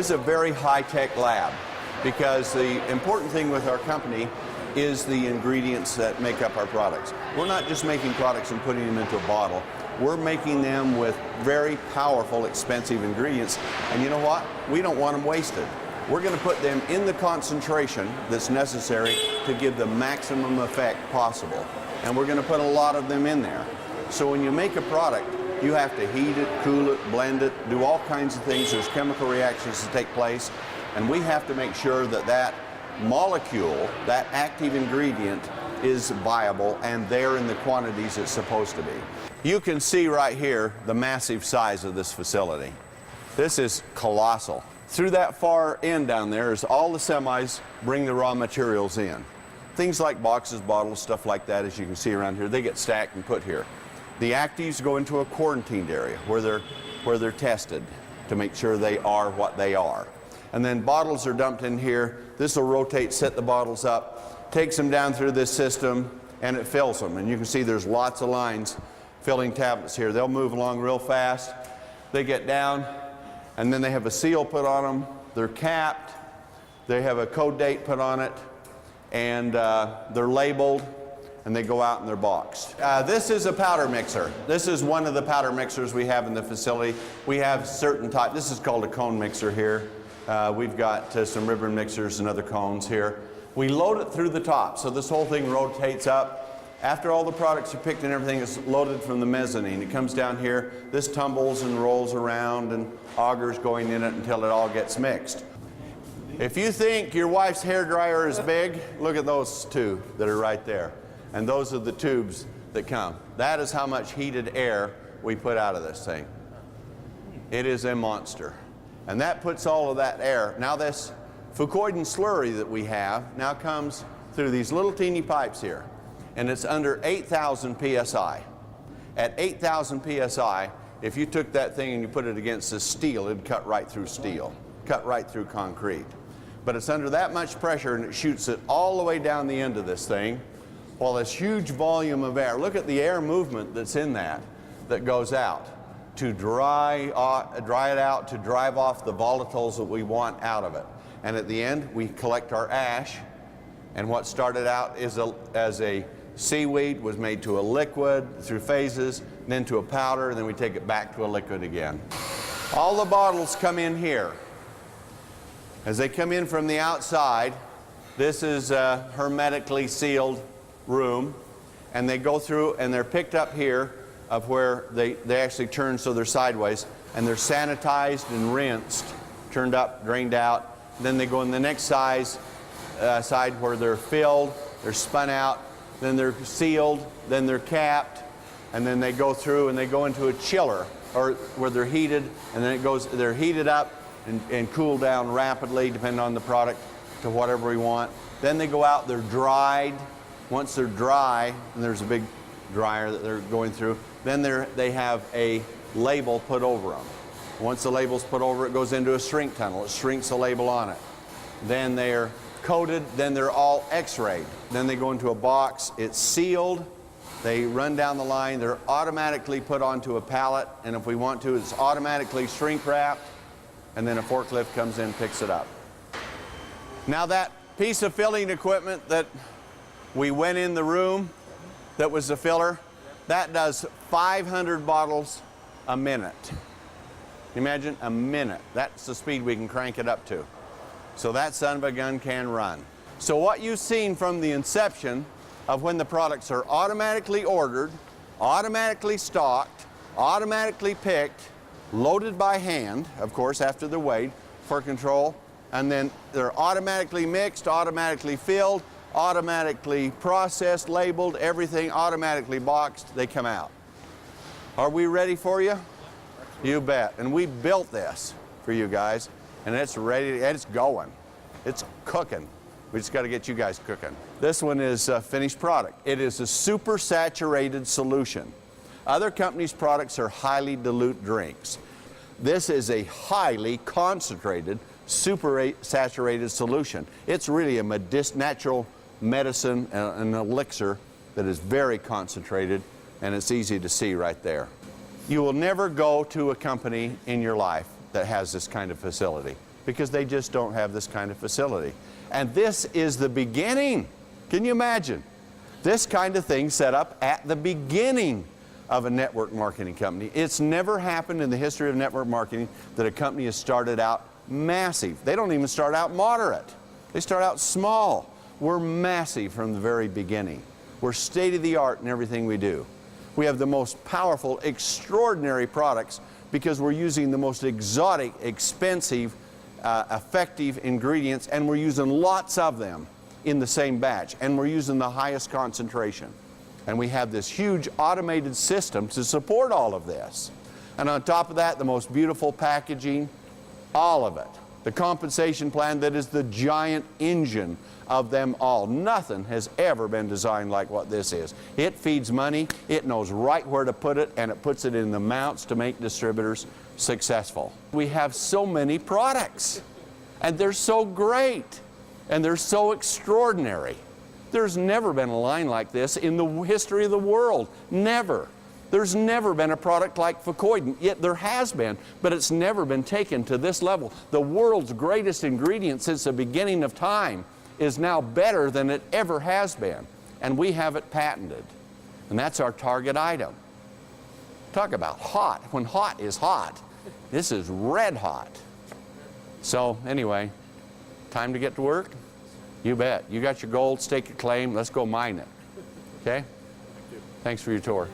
is a very high-tech lab because the important thing with our company is the ingredients that make up our products. We're not just making products and putting them into a bottle. We're making them with very powerful, expensive ingredients. And you know what? We don't want them wasted. We're going to put them in the concentration that's necessary to give the maximum effect possible. And we're going to put a lot of them in there. So when you make a product, you have to heat it, cool it, blend it, do all kinds of things. There's chemical reactions that take place. And we have to make sure that that molecule, that active ingredient, is viable and there in the quantities it's supposed to be. You can see right here the massive size of this facility. This is colossal. Through that far end down there is all the semis bring the raw materials in. Things like boxes, bottles, stuff like that, as you can see around here, they get stacked and put here. The actives go into a quarantined area where they're tested to make sure they are what they are. And then bottles are dumped in here. This will rotate, set the bottles up, takes them down through this system, and it fills them. And you can see there's lots of lines filling tablets here. They'll move along real fast. They get down, and then they have a seal put on them. They're capped. They have a code date put on it, and they're labeled, and they go out and they're boxed. This is a powder mixer. This is one of the powder mixers we have in the facility. We have certain types. This is called a cone mixer here. We've got some ribbon mixers and other cones here. We load it through the top, so this whole thing rotates up. After all the products are picked and everything is loaded from the mezzanine, it comes down here. This tumbles and rolls around and augers going in it until it all gets mixed. If you think your wife's hair dryer is big, look at those two that are right there. And those are the tubes that come. That is how much heated air we put out of this thing. It is a monster. And that puts all of that air. Now this Fucoidan slurry that we have now comes through these little teeny pipes here. And it's under 8,000 psi. At 8,000 psi, if you took that thing and you put it against the steel, it'd cut right through steel, cut right through concrete. But it's under that much pressure and it shoots it all the way down the end of this thing. Well, this huge volume of air, look at the air movement that's in that goes out to dry it out, to drive off the volatiles that we want out of it. And at the end, we collect our ash, and what started out as a seaweed was made to a liquid through phases, then to a powder, and then we take it back to a liquid again. All the bottles come in here. As they come in from the outside, this is a hermetically sealed room, and they go through and they're picked up here of where they actually turn so they're sideways, and they're sanitized and rinsed, turned up, drained out. Then they go in the next side where they're filled, they're spun out, then they're sealed, then they're capped, and then they go through and they go into a chiller, or where they're heated, and then they're heated up and cooled down rapidly, depending on the product, to whatever we want. Then they go out, they're dried. Once they're dry, and there's a big dryer that they're going through, then they have a label put over them. Once the label's put over, it goes into a shrink tunnel. It shrinks the label on it. Then they're coated, then they're all x-rayed. Then they go into a box, it's sealed, they run down the line, they're automatically put onto a pallet, and if we want to, it's automatically shrink wrapped, and then a forklift comes in and picks it up. Now that piece of filling equipment that we went in the room, that was the filler, that does 500 bottles a minute. Imagine a minute. That's the speed we can crank it up to. So that son of a gun can run. So what you've seen from the inception of when the products are automatically ordered, automatically stocked, automatically picked, loaded by hand, of course, after they're weighed for control, and then they're automatically mixed, automatically filled, automatically processed, labeled, everything automatically boxed, they come out. Are we ready for you? You bet. And we built this for you guys, and it's ready, and it's going. It's cooking. We just got to get you guys cooking. This one is a finished product. It is a super saturated solution. Other companies' products are highly dilute drinks. This is a highly concentrated, super saturated solution. It's really a natural medicine, an elixir that is very concentrated, and it's easy to see right there. You will never go to a company in your life that has this kind of facility. because they just don't have this kind of facility. And this is the beginning. Can you imagine? This kind of thing set up at the beginning of a network marketing company. It's never happened in the history of network marketing that a company has started out massive. They don't even start out moderate. They start out small. We're massive from the very beginning. We're state-of-the-art in everything we do. We have the most powerful, extraordinary products because we're using the most exotic, expensive, effective ingredients, and we're using lots of them in the same batch, and we're using the highest concentration. And we have this huge automated system to support all of this. And on top of that, the most beautiful packaging, all of it. The compensation plan that is the giant engine of them all. Nothing has ever been designed like what this is. It feeds money, it knows right where to put it, and it puts it in the amounts to make distributors successful. We have so many products, and they're so great, and they're so extraordinary. There's never been a line like this in the history of the world. Never. There's never been a product like Fucoidan. Yet there has been, but it's never been taken to this level. The world's greatest ingredient since the beginning of time is now better than it ever has been. And we have it patented. And that's our target item. Talk about hot. When hot is hot, this is red hot. So anyway, time to get to work? You bet. You got your gold, stake your claim. Let's go mine it. Okay? Thank you. Thanks for your tour.